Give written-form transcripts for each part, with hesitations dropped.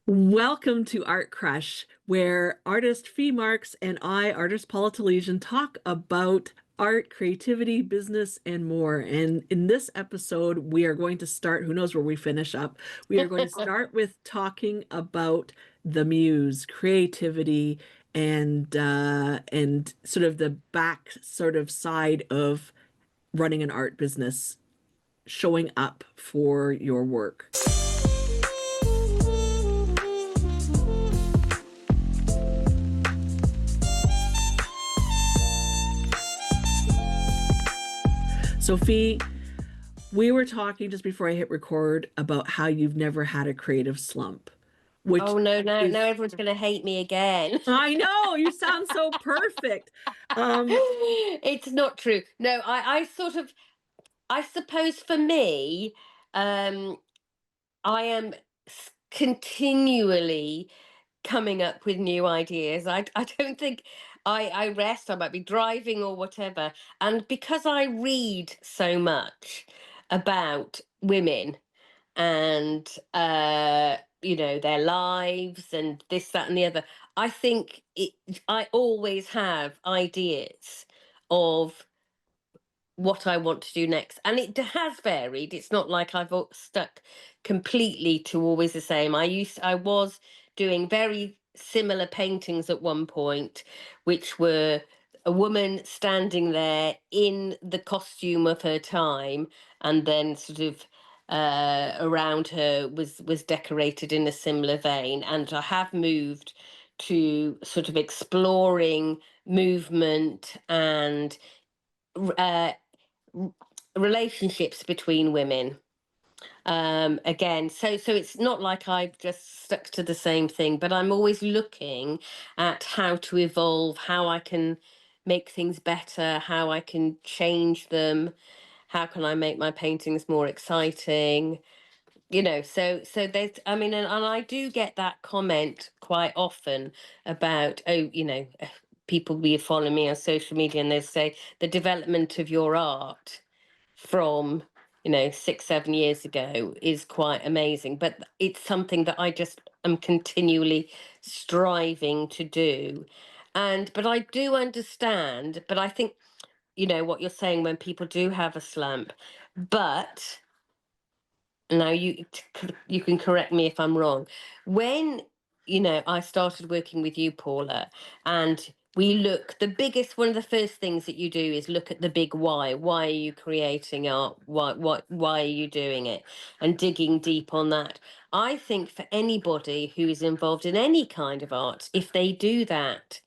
Welcome to Art Crush, where artist Fee Marks and I, artist Paula Telizyn, talk about art, creativity, business, and more. And in this episode, we are going to start, who knows where we finish up? We are going to start with talking about the muse, creativity, and sort of the back sort of side of running an art business, showing up for your work. Sophie, we were talking just before I hit record about how you've never had a creative slump, which Oh no, is, now everyone's going to hate me again. I know, you sound so perfect. It's not true. No, I suppose for me, um, I am continually coming up with new ideas. I don't think I rest. I might be driving or whatever. And because I read so much about women and their lives and this, that, and the other, I always have ideas of what I want to do next, and it has varied. It's not like I've stuck completely to always the same. I was doing very similar paintings at one point, which were a woman standing there in the costume of her time, and then sort of around her was decorated in a similar vein. And I have moved to sort of exploring movement and uh, relationships between women. Again, so it's not like I've just stuck to the same thing, but I'm always looking at how to evolve, how I can make things better, how I can change them, how can I make my paintings more exciting. So there's, I mean, and I do get that comment quite often about, oh, people will follow me on social media and they say the development of your art from 6 7 years ago is quite amazing, but it's something that I just am continually striving to do. But I do understand, but I think what you're saying, when people do have a slump. But now you can correct me if I'm wrong. When I started working with you, Paula, and the biggest, one of the first things that you do is look at the big why. Why are you creating art? Why are you doing it? And digging deep on that. I think for anybody who is involved in any kind of art, if they do that,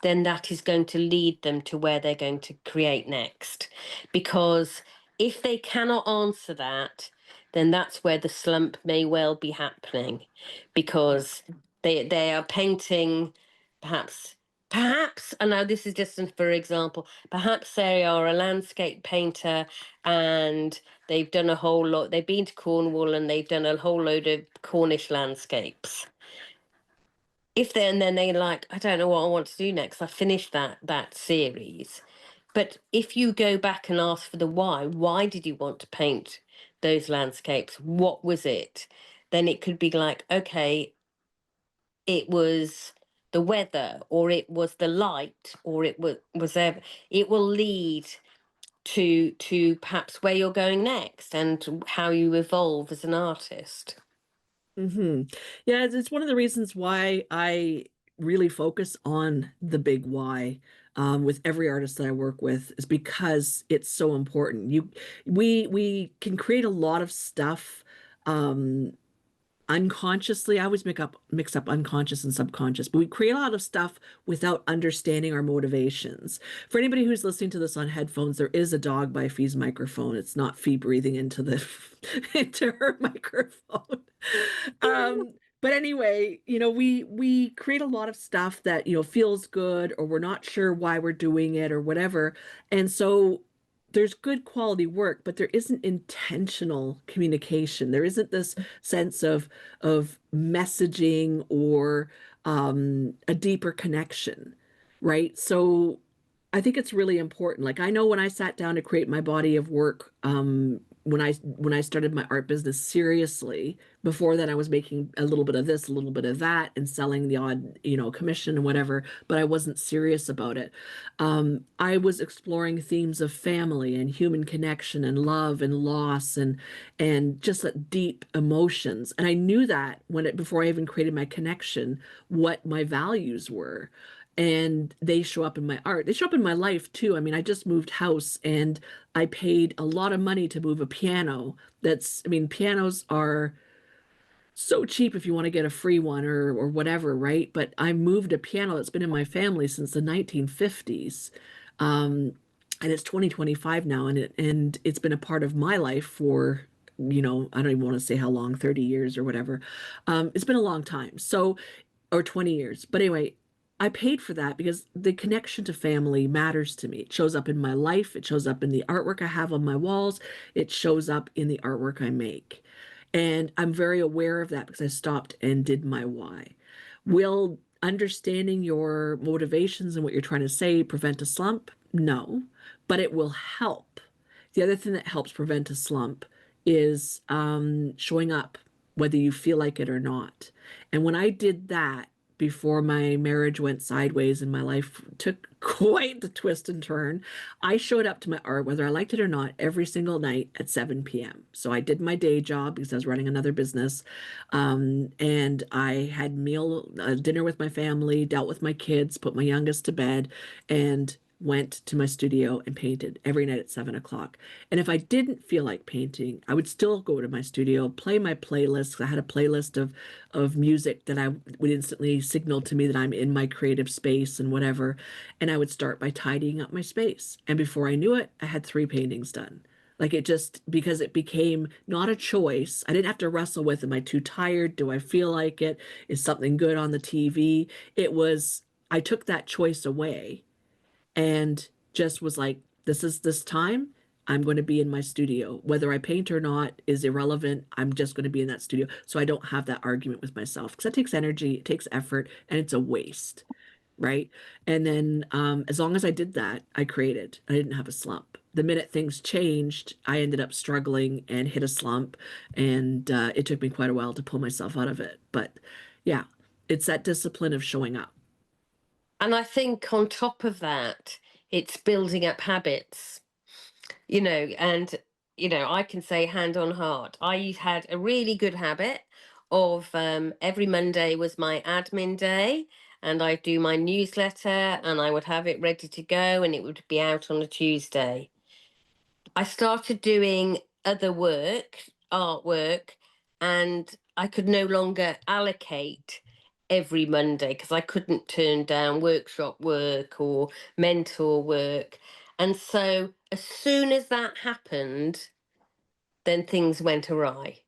then that is going to lead them to where they're going to create next. Because if they cannot answer that, then that's where the slump may well be happening, because they are painting, perhaps, and now this is just for example, perhaps they are a landscape painter and they've done a whole lot, they've been to Cornwall and they've done a whole load of Cornish landscapes. If then they're like, I don't know what I want to do next, I finished that series. But if you go back and ask for the why did you want to paint those landscapes? What was it? Then it could be like, okay, it was the weather, or it was the light, or it was it will lead to perhaps where you're going next and how you evolve as an artist. hmm Yeah, it's one of the reasons why I really focus on the big why with every artist that I work with, is because it's so important. We can create a lot of stuff um, unconsciously. I always mix up unconscious and subconscious, but we create a lot of stuff without understanding our motivations. For anybody who's listening to this on headphones, there is a dog by Fee's microphone. It's not Fee breathing into the into her microphone. But anyway, we create a lot of stuff that feels good, or we're not sure why we're doing it or whatever. And so there's good quality work, but there isn't intentional communication. There isn't this sense of messaging or a deeper connection, right? So I think it's really important. Like, I know when I sat down to create my body of work when I started my art business seriously. Before then I was making a little bit of this, a little bit of that, and selling the odd, commission and whatever, but I wasn't serious about it. I was exploring themes of family and human connection and love and loss and just that deep emotions. And I knew that before I even created my connection, what my values were. And they show up in my art. They show up in my life too. I mean, I just moved house and I paid a lot of money to move a piano. I mean, pianos are so cheap if you want to get a free one or whatever, right? But I moved a piano that's been in my family since the 1950s. Um, and it's 2025 now, and it's been a part of my life for, I don't even want to say how long, 30 years or whatever. It's been a long time. So, or 20 years. But anyway, I paid for that because the connection to family matters to me. It shows up in my life, it shows up in the artwork I have on my walls, it shows up in the artwork I make. And I'm very aware of that because I stopped and did my why. Will understanding your motivations and what you're trying to say prevent a slump? No, but it will help. The other thing that helps prevent a slump is showing up, whether you feel like it or not. And when I did that before my marriage went sideways and my life took quite the twist and turn, I showed up to my art, whether I liked it or not, every single night at 7 p.m. So I did my day job because I was running another business. And I had dinner with my family, dealt with my kids, put my youngest to bed, and went to my studio and painted every night at 7 o'clock. And if I didn't feel like painting, I would still go to my studio, play my playlist. I had a playlist of music that I would instantly signal to me that I'm in my creative space and whatever. And I would start by tidying up my space. And before I knew it, I had 3 paintings done. Like it just, because it became not a choice. I didn't have to wrestle with, am I too tired? Do I feel like it? Is something good on the TV? It was, I took that choice away and just was like, this is this time. I'm going to be in my studio. Whether I paint or not is irrelevant. I'm just going to be in that studio. So I don't have that argument with myself because that takes energy, it takes effort, and it's a waste. Right. And then as long as I did that, I created. I didn't have a slump. The minute things changed, I ended up struggling and hit a slump. And it took me quite a while to pull myself out of it. But yeah, it's that discipline of showing up. And I think on top of that, it's building up habits, and I can say hand on heart, I had a really good habit of every Monday was my admin day, and I do my newsletter and I would have it ready to go and it would be out on a Tuesday. I started doing other work, artwork, and I could no longer allocate every Monday because I couldn't turn down workshop work or mentor work. And so as soon as that happened, then things went awry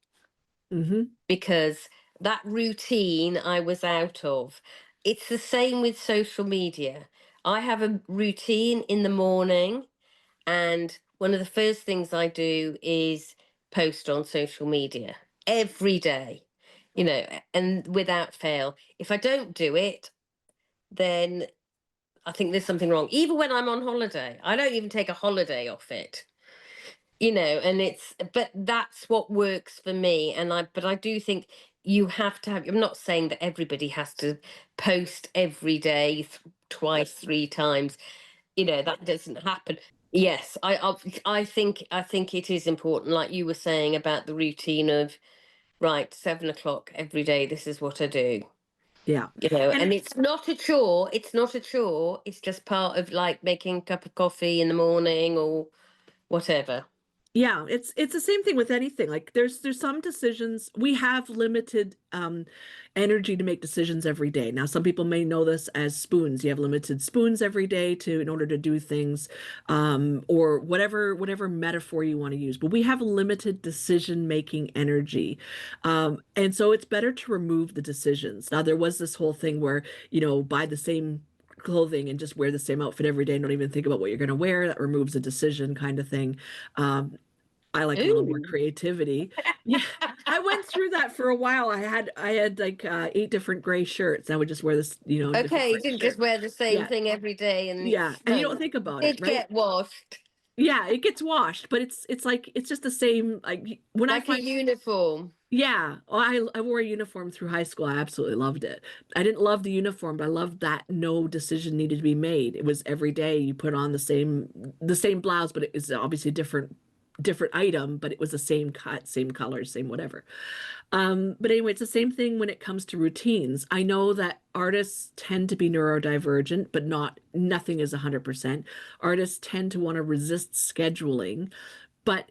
Hmm. because that routine I was out of. It's the same with social media. I have a routine in the morning, and one of the first things I do is post on social media every day, and without fail. If I don't do it, then I think there's something wrong. Even when I'm on holiday, I don't even take a holiday off it. But that's what works for me. But I do think you have to have, I'm not saying that everybody has to post every day, twice, 3 times, that doesn't happen. Yes, I think it is important, like you were saying about the routine of, right, 7 o'clock every day, this is what I do. Yeah. And And it's not a chore, it's just part of like making a cup of coffee in the morning or whatever. yeah, it's the same thing with anything. Like there's some decisions we have limited energy to make decisions every day. Now, some people may know this as spoons. You have limited spoons every day to in order to do things, or whatever metaphor you want to use. But we have limited decision making energy, and so it's better to remove the decisions. Now, there was this whole thing where buy the same clothing and just wear the same outfit every day and don't even think about what you're going to wear. That removes a decision kind of thing. Um, I like a little more Ooh. creativity. Yeah, I went through that for a while. I had like 8 different gray shirts. I would just wear this, different Okay, you gray didn't just shirt. wear the same Yeah, thing every day and yeah, it's and you no, don't think about it, did right? get washed. Yeah, it gets washed, but it's like it's just the same. Like when I Like a find, uniform. yeah, well, I wore a uniform through high school. I absolutely loved it. I didn't love the uniform, but I loved that no decision needed to be made. It was every day you put on the same blouse, but it was obviously a different item, but it was the same cut, same color, same whatever. But anyway, it's the same thing when it comes to routines. I know that artists tend to be neurodivergent, but nothing is 100%. Artists tend to want to resist scheduling, but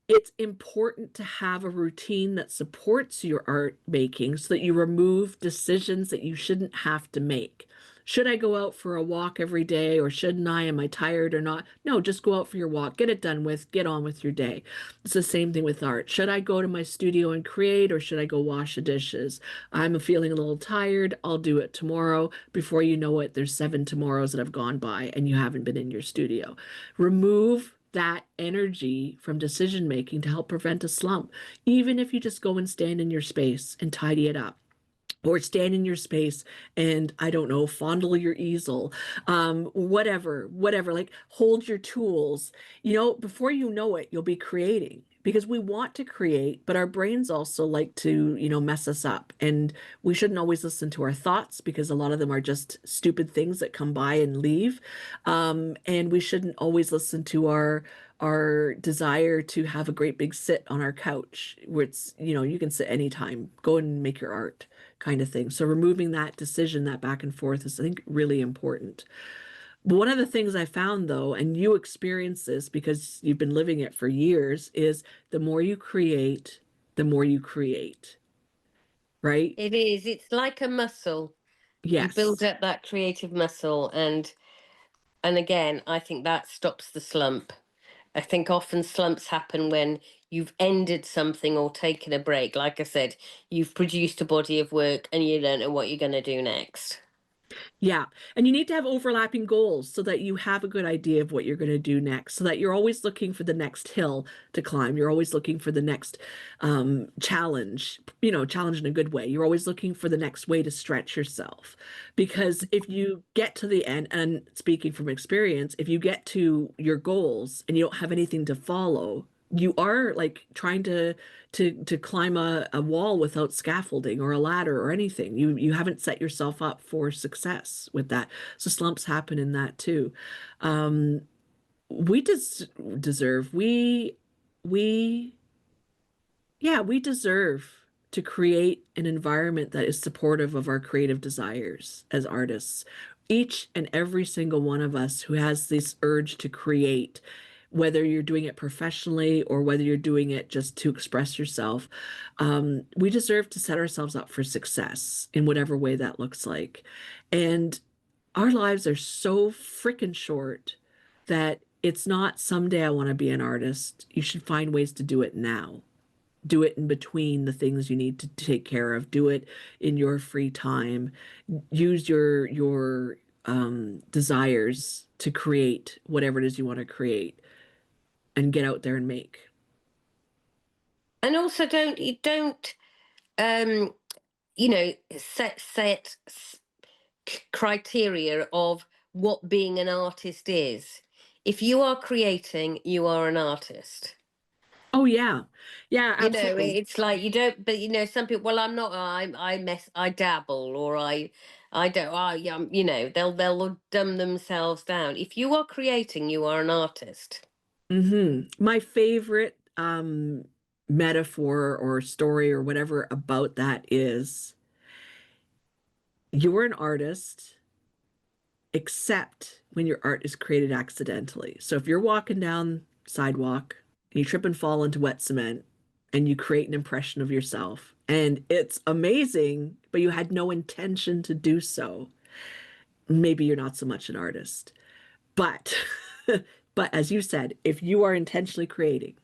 it's important to have a routine that supports your art making so that you remove decisions that you shouldn't have to make. Should I go out for a walk every day or shouldn't I? Am I tired or not? No, just go out for your walk, get it done with, get on with your day. It's the same thing with art. Should I go to my studio and create or should I go wash the dishes? I'm feeling a little tired. I'll do it tomorrow. Before you know it, there's 7 tomorrows that have gone by and you haven't been in your studio. Remove that energy from decision making to help prevent a slump. Even if you just go and stand in your space and tidy it up, or stand in your space and I don't know, fondle your easel, whatever, like hold your tools. Before you know it, you'll be creating because we want to create, but our brains also like to, mess us up. And we shouldn't always listen to our thoughts because a lot of them are just stupid things that come by and leave. And we shouldn't always listen to our desire to have a great big sit on our couch where it's, you can sit anytime, go and make your art kind of thing. So removing that decision, that back and forth is, I think, really important. But one of the things I found though, and you experience this because you've been living it for years, is the more you create, the more you create, right? It is. It's like a muscle. You build Yes. up that creative muscle, and again, I think that stops the slump. I think often slumps happen when you've ended something or taken a break. Like I said, you've produced a body of work and you don't know what you're going to do next. Yeah. And you need to have overlapping goals so that you have a good idea of what you're going to do next, so that you're always looking for the next hill to climb. You're always looking for the next challenge, challenge in a good way. You're always looking for the next way to stretch yourself. Because if you get to the end, and speaking from experience, if you get to your goals and you don't have anything to follow, you are like trying to climb a wall without scaffolding or a ladder or anything. You haven't set yourself up for success with that. So slumps happen in that too. Um, we deserve we yeah, we deserve to create an environment that is supportive of our creative desires as artists. Each and every single one of us who has this urge to create, whether you're doing it professionally or whether you're doing it just to express yourself, we deserve to set ourselves up for success in whatever way that looks like. And our lives are so freaking short that it's not someday I want to be an artist. You should find ways to do it now. Do it in between the things you need to take care of. Do it in your free time. Use your desires to create whatever it is you want to create and get out there and make. And also don't um set criteria of what being an artist is. If you are creating, you are an artist. Oh yeah. Yeah, absolutely. It's like you don't, but some people, well, I'm not, I dabble, or I don't, they'll dumb themselves down. If you are creating, you are an artist. My favorite metaphor or story or whatever about that is you're an artist except when your art is created accidentally. So if you're walking down sidewalk and you trip and fall into wet cement and you create an impression of yourself and it's amazing, but you had no intention to do so, maybe you're not so much an artist. But but as you said, if you are intentionally creating,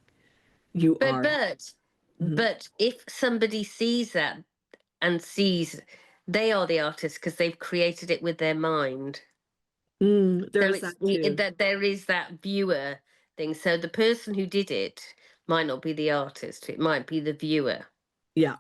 you But are. but Mhm. but if somebody sees that and sees they are the artist because they've created it with their mind. There So is that too. that there is that viewer thing. So the person who did it might not be the artist, it might be the viewer. Yeah.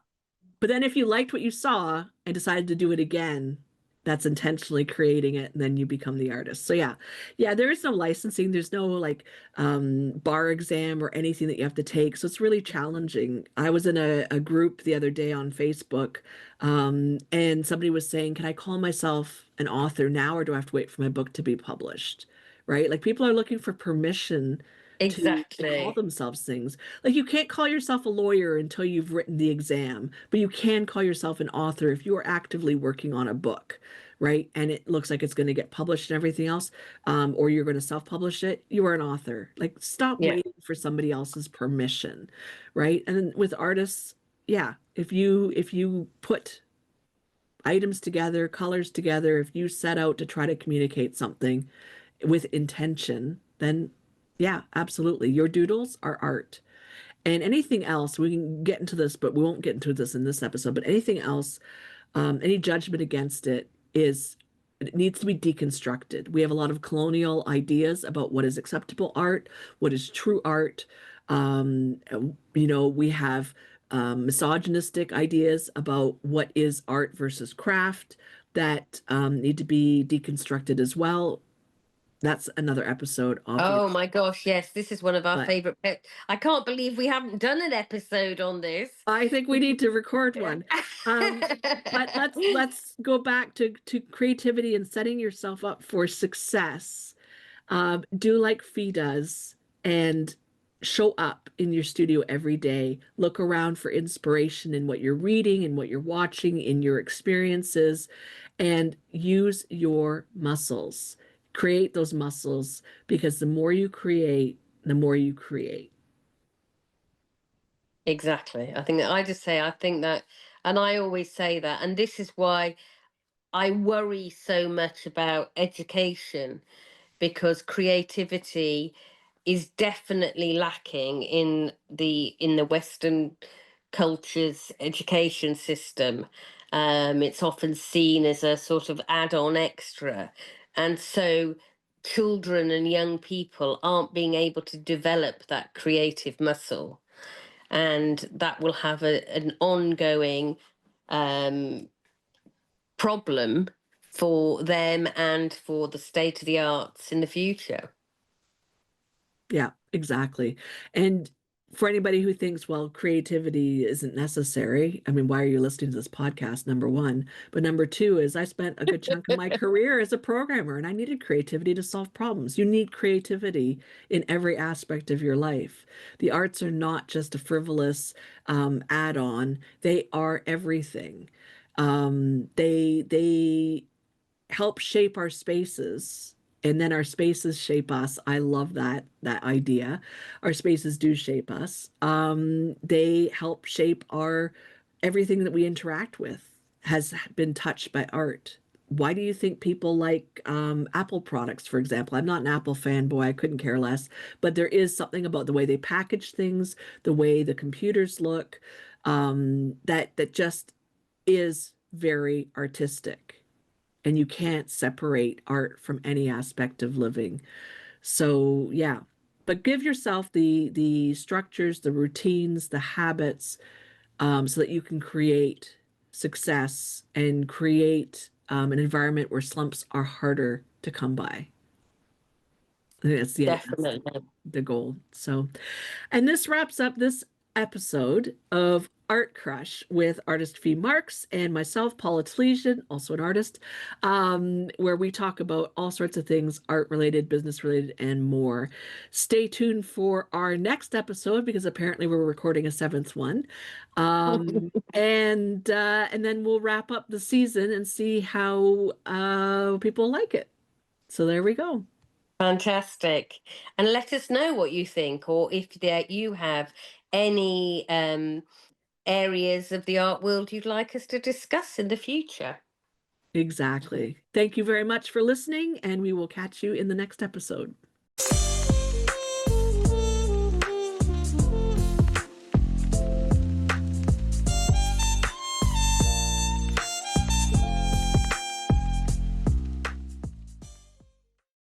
But then if you liked what you saw and decided to do it again, that's intentionally creating it, and then you become the artist. So yeah, yeah, there is no licensing, there's no like bar exam or anything that you have to take. So it's really challenging. I was in a group the other day on Facebook, and somebody was saying, can I call myself an author now, or do I have to wait for my book to be published? Right? Like people are looking for permission to call Exactly. themselves things. Like you can't call yourself a lawyer until you've written the exam, but you can call yourself an author if you are actively working on a book, right? And it looks like it's going to get published and everything else, or you're going to self-publish it. You are an author. Like stop Yeah. waiting for somebody else's permission, right? And then with artists, yeah, if you put items together, colors together, if you set out to try to communicate something with intention, then yeah, absolutely. Your doodles are art. And anything else, we can get into this, but we won't get into this in this episode. But anything else, any judgment against it needs to be deconstructed. We have a lot of colonial ideas about what is acceptable art, what is true art. Um, we have misogynistic ideas about what is art versus craft that need to be deconstructed as well. That's another episode, Oh obviously. my gosh, yes, this is one of our But favorite pet. I can't believe we haven't done an episode on this. I think we need to record Yeah. one. Um, but let's go back to creativity and setting yourself up for success. Do like Fee does and show up in your studio every day. Look around for inspiration in what you're reading and what you're watching, in your experiences, and use your muscles. Create those muscles because the more you create, the more you create. Exactly. I think that, and I always say that, and this is why I worry so much about education, because creativity is definitely lacking in the Western culture's education system. It's often seen as a sort of add-on extra, and so children and young people aren't being able to develop that creative muscle, and that will have an ongoing um, problem for them and for the state of the arts in the future. Yeah, exactly. And for anybody who thinks, well, creativity isn't necessary, I mean, why are you listening to this podcast? Number one. But number two is I spent a good chunk of my career as a programmer and I needed creativity to solve problems. You need creativity in every aspect of your life. The arts are not just a frivolous add-on, they are everything. They help shape our spaces, and then our spaces shape us. I love that idea. Our spaces do shape us. They help shape our everything that we interact with has been touched by art. Why do you think people like Apple products, for example? I'm not an Apple fanboy, I couldn't care less, but there is something about the way they package things, the way the computers look, that just is very artistic, and you can't separate art from any aspect of living. So yeah, but give yourself the structures, the routines, the habits, so that you can create success and create an environment where slumps are harder to come by. I think that's Definitely. the goal. So, and this wraps up this episode of Art Crush with artist Fee Marks and myself, Paula Telizyn, also an artist, where we talk about all sorts of things, art related, business related, and more. Stay tuned for our next episode because apparently we're recording a seventh one. And then we'll wrap up the season and see how people like it. So there we go. Fantastic. And let us know what you think, or if there you have any areas of the art world you'd like us to discuss in the future. Exactly. Thank you very much for listening, and we will catch you in the next episode.